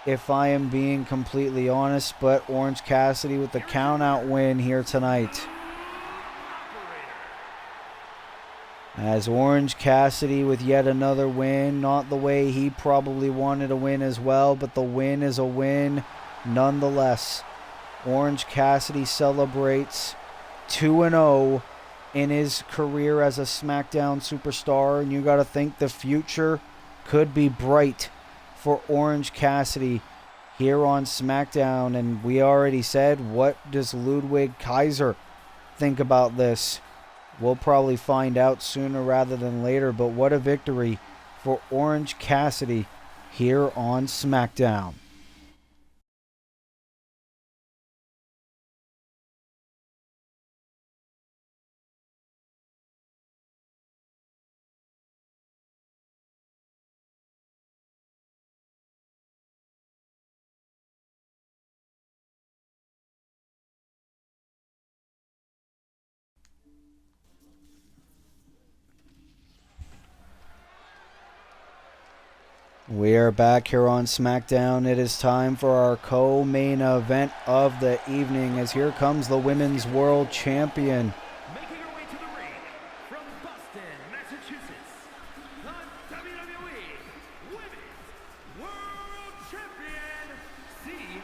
if I am being completely honest. But Orange Cassidy with the count out win here tonight. As Orange Cassidy with yet another win. Not the way he probably wanted to win as well, but the win is a win nonetheless. Orange Cassidy celebrates 2-0 in his career as a SmackDown superstar, and you got to think the future could be bright for Orange Cassidy here on SmackDown. And we already said, what does Ludwig Kaiser think about this? We'll probably find out sooner rather than later, but what a victory for Orange Cassidy here on SmackDown. We are back here on SmackDown. It is time for our co-main event of the evening, as here comes the Women's World Champion. Making her way to the ring from Boston, Massachusetts, the WWE Women's World Champion, CEO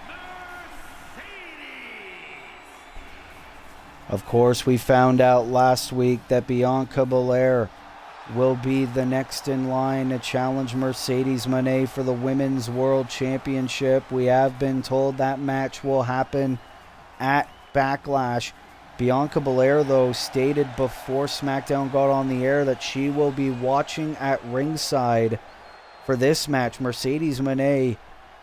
Mercedes. Of course, we found out last week that Bianca Belair will be the next in line to challenge Mercedes Moné for the Women's World Championship. We have been told that match will happen at Backlash. Bianca Belair, though, stated before SmackDown got on the air that she will be watching at ringside for this match. Mercedes Moné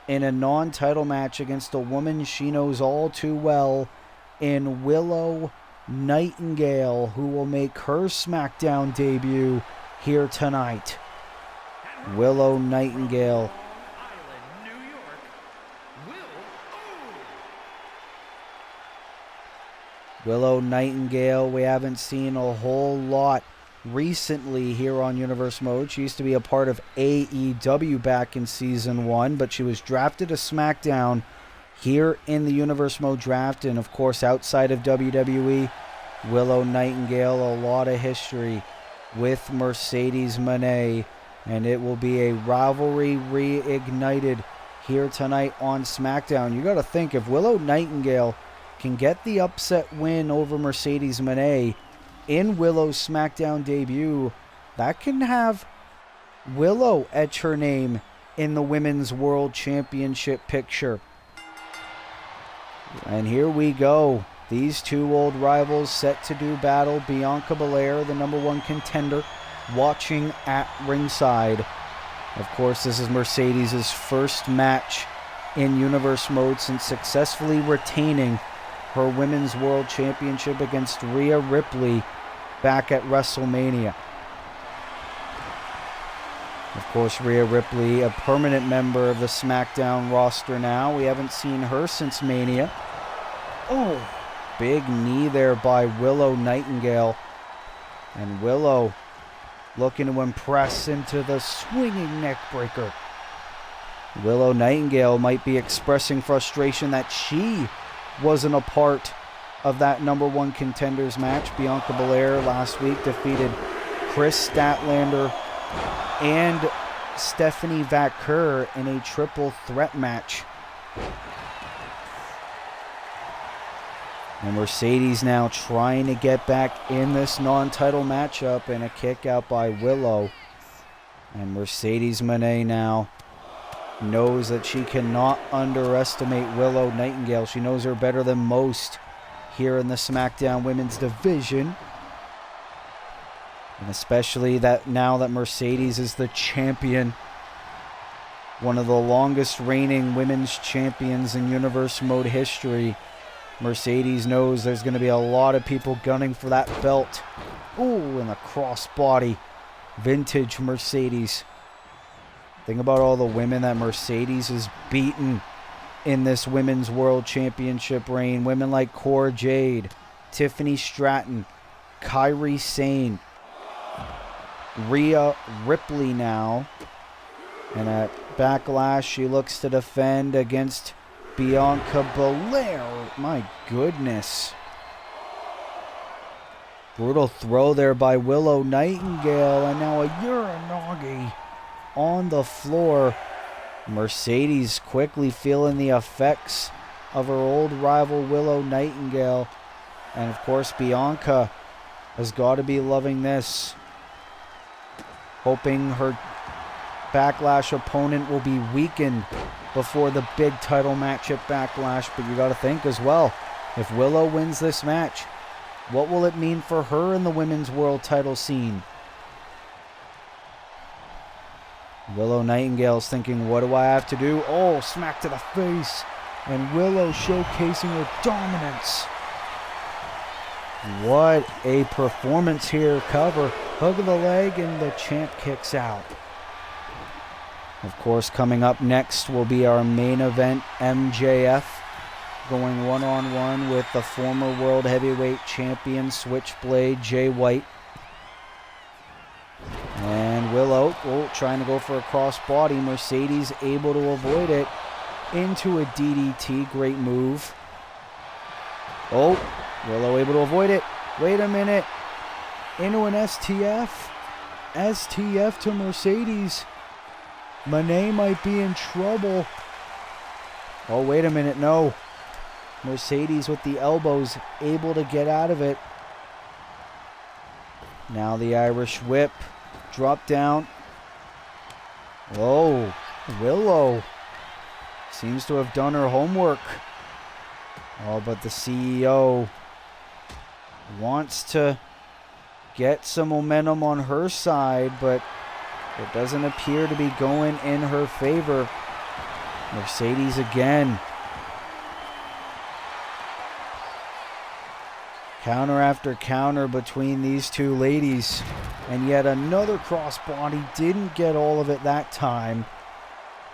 in a non-title match against a woman she knows all too well in Willow Nightingale, who will make her SmackDown debut here tonight. Willow Nightingale. Island, New York, Willow Nightingale, we haven't seen a whole lot recently here on Universe Mode. She used to be a part of AEW back in Season 1, but she was drafted to SmackDown here in the Universe Mode draft, and of course outside of WWE, Willow Nightingale, a lot of history with Mercedes Moné, and it will be a rivalry reignited here tonight on SmackDown. You got to think, if Willow Nightingale can get the upset win over Mercedes Moné in Willow's SmackDown debut, that can have Willow etch her name in the Women's World Championship picture. And here we go. These two old rivals set to do battle. Bianca Belair, the #1 contender, watching at ringside. Of course, this is Mercedes' first match in Universe Mode since successfully retaining her Women's World Championship against Rhea Ripley back at WrestleMania. Of course, Rhea Ripley, a permanent member of the SmackDown roster now. We haven't seen her since Mania. Oh, big knee there by Willow Nightingale. And Willow looking to impress into the swinging neck breaker. Willow Nightingale might be expressing frustration that she wasn't a part of that #1 contenders match. Bianca Belair last week defeated Chris Statlander and Stephanie Vaquer in a triple threat match. And Mercedes now trying to get back in this non-title matchup, and a kick out by Willow. And Mercedes Moné now knows that she cannot underestimate Willow Nightingale. She knows her better than most here in the SmackDown Women's division. And especially that now that Mercedes is the champion, one of the longest reigning women's champions in Universe Mode history, Mercedes knows there's going to be a lot of people gunning for that belt. Ooh, and the crossbody. Vintage Mercedes. Think about all the women that Mercedes has beaten in this Women's World Championship reign. Women like Cora Jade, Tiffany Stratton, Kairi Sane, Rhea Ripley now. And at Backlash, she looks to defend against Bianca Belair. My goodness. Brutal throw there by Willow Nightingale, and now a Uranagi on the floor. Mercedes quickly feeling the effects of her old rival Willow Nightingale. And of course, Bianca has got to be loving this. Hoping her Backlash opponent will be weakened before the big title match at Backlash. But you got to think as well, if Willow wins this match, what will it mean for her in the women's world title scene? Willow Nightingale's thinking, what do I have to do? Oh, smack to the face. And Willow showcasing her dominance. What a performance here. Cover, hook of the leg, and the champ kicks out. Of course, coming up next will be our main event, MJF. Going one-on-one with the former World Heavyweight Champion, Switchblade Jay White. And Willow, trying to go for a crossbody. Mercedes able to avoid it. Into a DDT, great move. Oh, Willow able to avoid it. Wait a minute. Into an STF. STF to Mercedes. Monet might be in trouble. Oh, wait a minute, no. Mercedes with the elbows, able to get out of it. Now the Irish whip. Drop down. Oh, Willow seems to have done her homework. Oh, but the CEO wants to get some momentum on her side, but it doesn't appear to be going in her favor. Mercedes again. Counter after counter between these two ladies. And yet another crossbody. Didn't get all of it that time.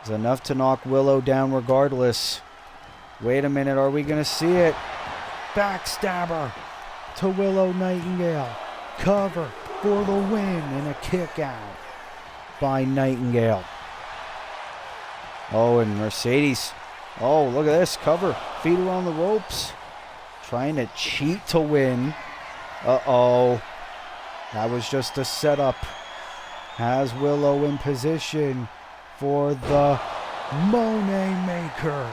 It's enough to knock Willow down regardless. Wait a minute, are we going to see it? Backstabber to Willow Nightingale. Cover for the win and a kick out by Nightingale. Oh, and Mercedes. Oh, look at this. Cover. Feet her on the ropes. Trying to cheat to win. Uh-oh. That was just a setup. Has Willow in position for the Monet Maker.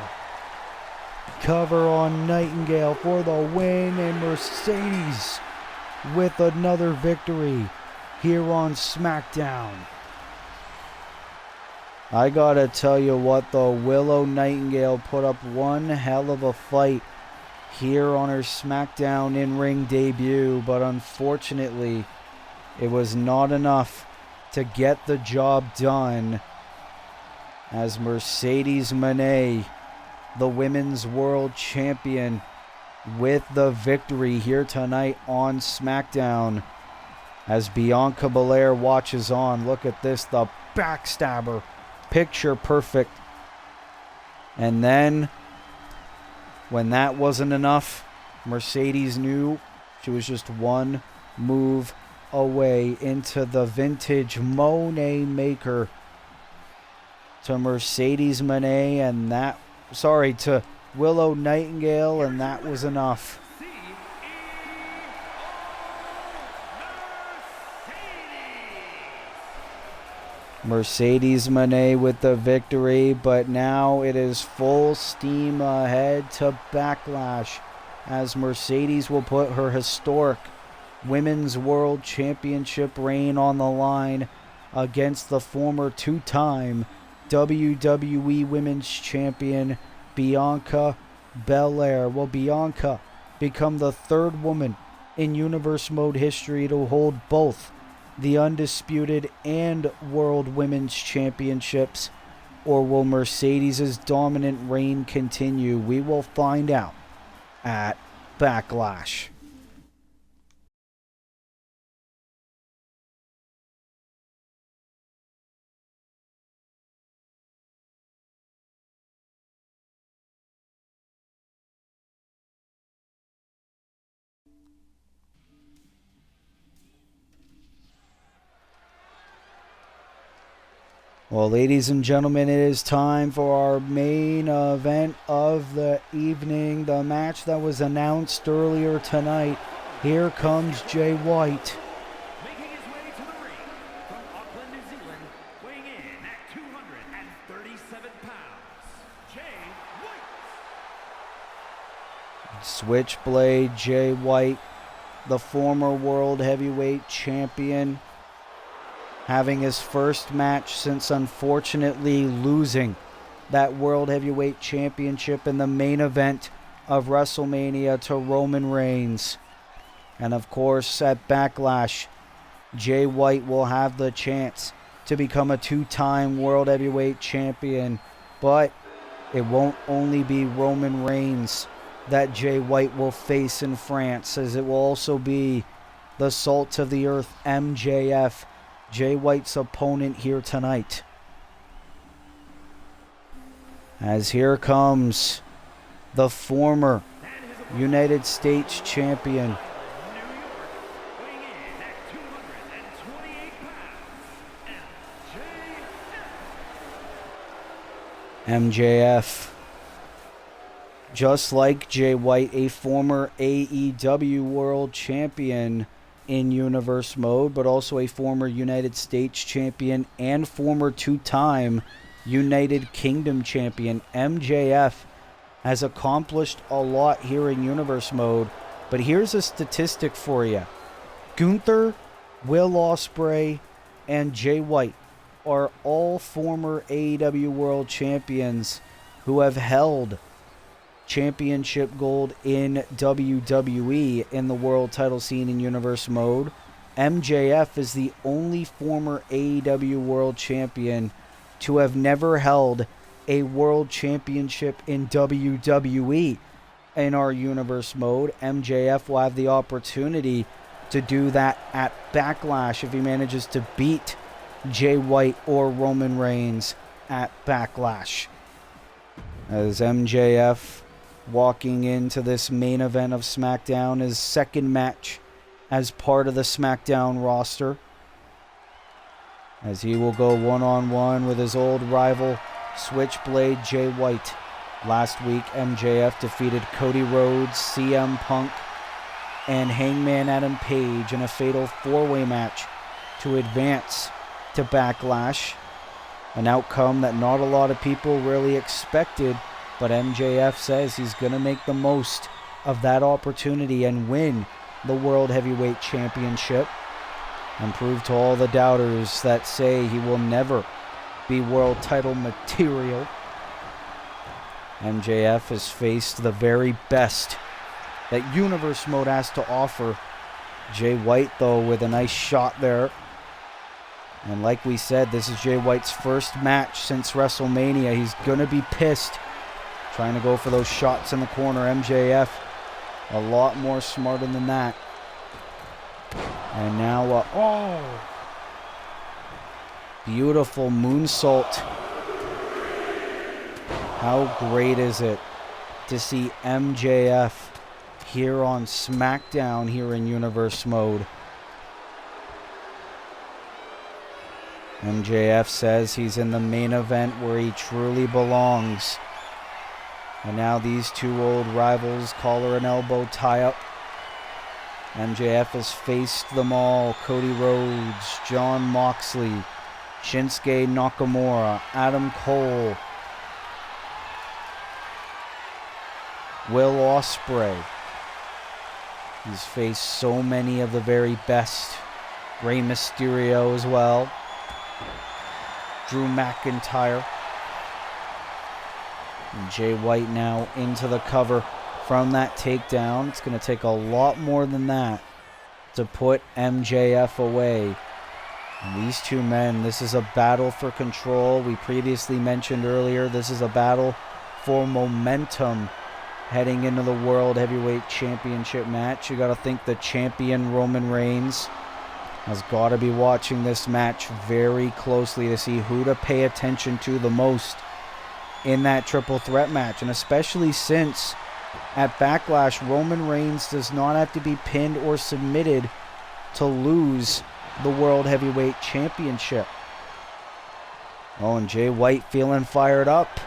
Cover on Nightingale for the win, and Mercedes with another victory here on Smackdown. I gotta tell you what, though, Willow Nightingale put up one hell of a fight here on her Smackdown in-ring debut, but unfortunately it was not enough to get the job done, as Mercedes Moné, the Women's World Champion, with the victory here tonight on Smackdown. As Bianca Belair watches on, look at this, the backstabber, picture perfect. And then when that wasn't enough, Mercedes knew she was just one move away into the vintage Monet Maker to Mercedes Moné, and that, to Willow Nightingale, and that was enough. Mercedes Moné with the victory, but now it is full steam ahead to Backlash, as Mercedes will put her historic Women's World Championship reign on the line against the former two-time WWE Women's Champion Bianca Belair. Will Bianca become the third woman in Universe Mode history to hold both the Undisputed and World Women's Championships, or will Mercedes' dominant reign continue? We will find out at Backlash. Well, ladies and gentlemen, it is time for our main event of the evening. The match that was announced earlier tonight Here comes Jay White. Making his way to the ring from Auckland, New Zealand, weighing in at 237 pounds, Jay White. Switchblade Jay White, the former World Heavyweight Champion, having his first match since unfortunately losing that World Heavyweight Championship in the main event of WrestleMania to Roman Reigns. And of course, at Backlash, Jay White will have the chance to become a two-time World Heavyweight Champion. But it won't only be Roman Reigns that Jay White will face in France, as it will also be the Salt of the Earth MJF, Jay White's opponent here tonight. As here comes the former United States Champion, Weighing in at 228 pounds, MJF. Just like Jay White, a former AEW World Champion in Universe Mode, but also a former United States Champion and former two-time United Kingdom Champion. MJF has accomplished a lot here in Universe Mode, but here's a statistic for you. Gunther, Will Ospreay, and Jay White are all former AEW World Champions who have held championship gold in WWE in the world title scene in Universe Mode. MJF is the only former AEW World Champion to have never held a world championship in WWE in our Universe Mode. MJF will have the opportunity to do that at Backlash if he manages to beat Jay White or Roman Reigns at Backlash. As MJF walking into this main event of SmackDown, his second match as part of the SmackDown roster, as he will go one-on-one with his old rival, Switchblade Jay White. Last week, MJF defeated Cody Rhodes, CM Punk, and Hangman Adam Page in a fatal four-way match to advance to Backlash. An outcome that not a lot of people really expected, but MJF says he's going to make the most of that opportunity and win the World Heavyweight Championship, and prove to all the doubters that say he will never be world title material. MJF has faced the very best that Universe Mode has to offer. Jay White, though, with a nice shot there. And like we said, this is Jay White's first match since WrestleMania. He's going to be pissed, trying to go for those shots in the corner. MJF, a lot more smarter than that. And now, beautiful moonsault. How great is it to see MJF here on SmackDown here in Universe Mode. MJF says he's in the main event where he truly belongs. And now these two old rivals, collar and elbow tie-up. MJF has faced them all. Cody Rhodes, Jon Moxley, Shinsuke Nakamura, Adam Cole, Will Ospreay. He's faced so many of the very best. Rey Mysterio as well. Drew McIntyre. And Jay White now into the cover from that takedown. It's going to take a lot more than that to put MJF away. And these two men, this is a battle for control. We previously mentioned earlier, this is a battle for momentum heading into the World Heavyweight Championship match. You got to think the champion Roman Reigns has got to be watching this match very closely to see who to pay attention to the most in that triple threat match. And especially since at Backlash, Roman Reigns does not have to be pinned or submitted to lose the World Heavyweight Championship. Oh, and Jay White feeling fired up.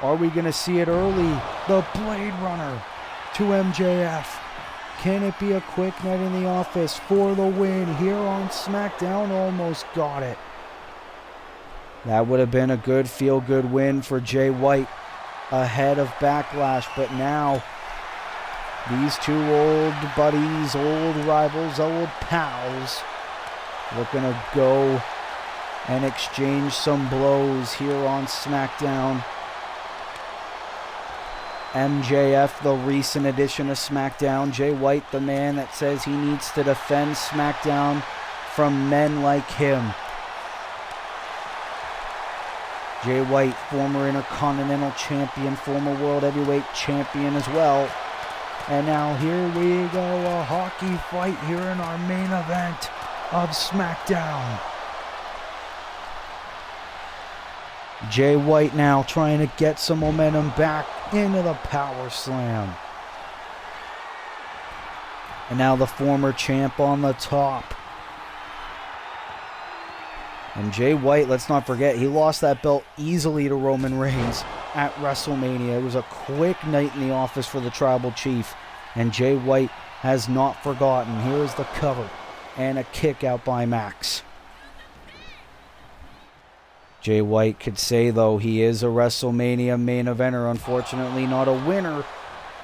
Are we going to see it early? The Blade Runner to MJF. Can it be a quick night in the office for the win here on SmackDown? Almost got it. That would have been a good feel-good win for Jay White ahead of Backlash. But now, these two old buddies, old rivals, old pals, we're going to go and exchange some blows here on SmackDown. MJF, the recent addition of SmackDown. Jay White, the man that says he needs to defend SmackDown from men like him. Jay White, former Intercontinental Champion, former World Heavyweight Champion as well. And now here we go, a hockey fight here in our main event of SmackDown. Jay White now trying to get some momentum back into the power slam. And now the former champ on the top. And Jay White, let's not forget, he lost that belt easily to Roman Reigns at WrestleMania. It was a quick night in the office for the Tribal Chief. And Jay White has not forgotten. Here is the cover and a kick out by Max. Jay White could say, though, he is a WrestleMania main eventer. Unfortunately, not a winner.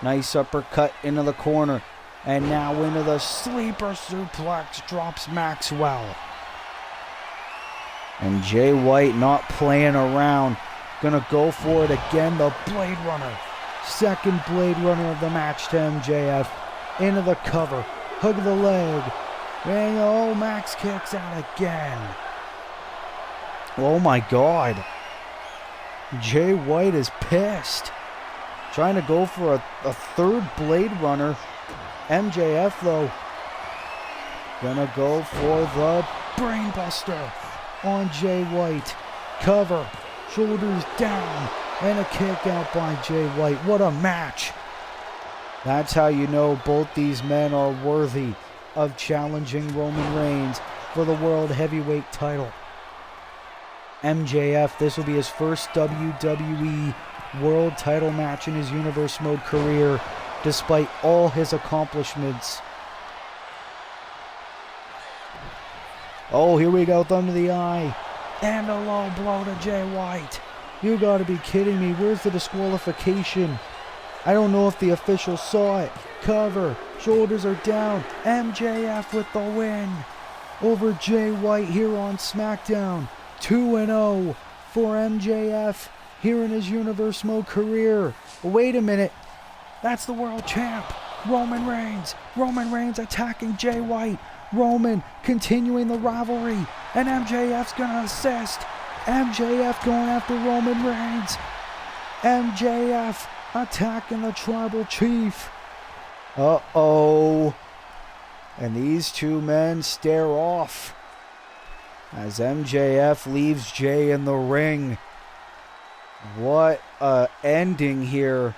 Nice uppercut into the corner. And now into the sleeper suplex. Drops Maxwell. And Jay White not playing around. Gonna go for it again. The Blade Runner. Second Blade Runner of the match to MJF. Into the cover. Hook of the leg. And oh, Max kicks out again. Oh my God. Jay White is pissed. Trying to go for a third Blade Runner. MJF, though, gonna go for the Brainbuster on Jay White. Cover. Shoulders down. And a kick out by Jay White. What a match. That's how you know both these men are worthy of challenging Roman Reigns for the World Heavyweight title. MJF, this will be his first WWE World title match in his Universe Mode career, despite all his accomplishments. Oh, here we go, thumb to the eye. And a low blow to Jay White. You gotta be kidding me. Where's the disqualification? I don't know if the official saw it. Cover. Shoulders are down. MJF with the win over Jay White here on SmackDown. 2-0 for MJF here in his Universe Mode career. Wait a minute. That's the world champ, Roman Reigns. Roman Reigns attacking Jay White. Roman continuing the rivalry. And MJF's going to assist. MJF going after Roman Reigns. MJF attacking the Tribal Chief. Uh-oh. And these two men stare off as MJF leaves Jay in the ring. What a ending here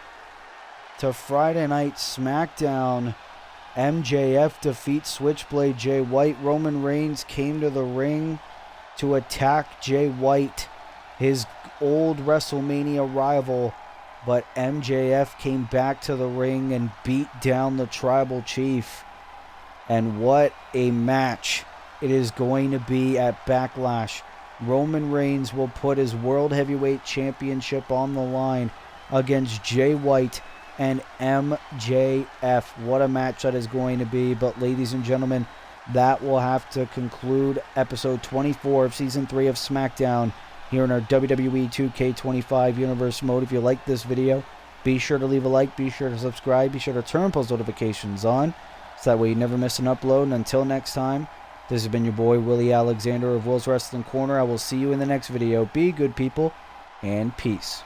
to Friday Night SmackDown. MJF defeats Switchblade Jay White. Roman Reigns came to the ring to attack Jay White, his old WrestleMania rival. But MJF came back to the ring and beat down the Tribal Chief. And what a match it is going to be at Backlash. Roman Reigns will put his World Heavyweight Championship on the line against Jay White and MJF. What a match that is going to be. But ladies and gentlemen, that will have to conclude episode 24 of season 3 of SmackDown here in our WWE 2K25 Universe Mode. If you like this video, be sure to leave a like, be sure to subscribe, be sure to turn post notifications on, so that way you never miss an upload. And until next time, this has been your boy, Willie Alexander of Will's Wrestling Corner. I will see you in the next video. Be good, people, and peace.